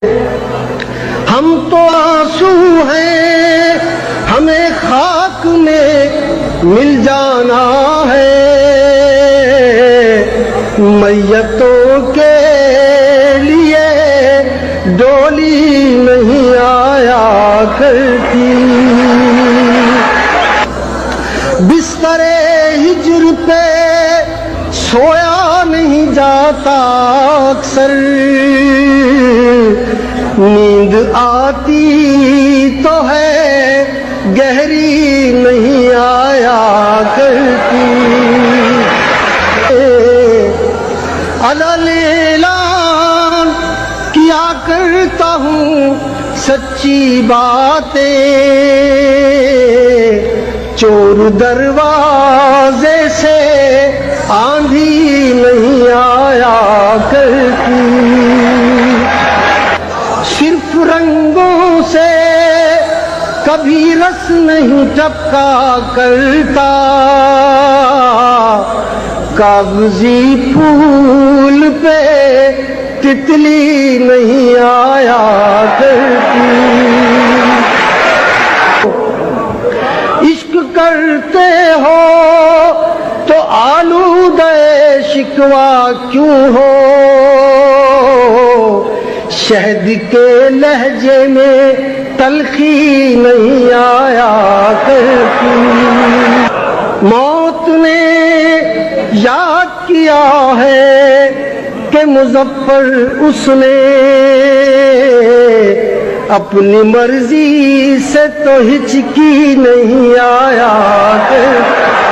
हम तो आंसू हैं, हमें खाक में मिल जाना है। मैयतों के लिए डोली नहीं आया करती। बिस्तरे हिज्र पे सोया नहीं जाता अक्सर। नींद आती तो है, गहरी नहीं आया करती। अलग-ऐलान किया करता हूँ सच्ची बातें, चोर दरवाजे से आंधी नहीं आया करती। सिर्फ रंगों से कभी रस नहीं टपका करता। कागजी फूल पे तितली नहीं आया करती। इश्क करते हो तो आलूदे शिकवा क्यों हो। शहद के लहजे में तलखी नहीं आया करती। मौत ने याद किया है कि मुज़फ़्फ़र उसने अपनी मर्जी से तो हिचकी नहीं आया करती।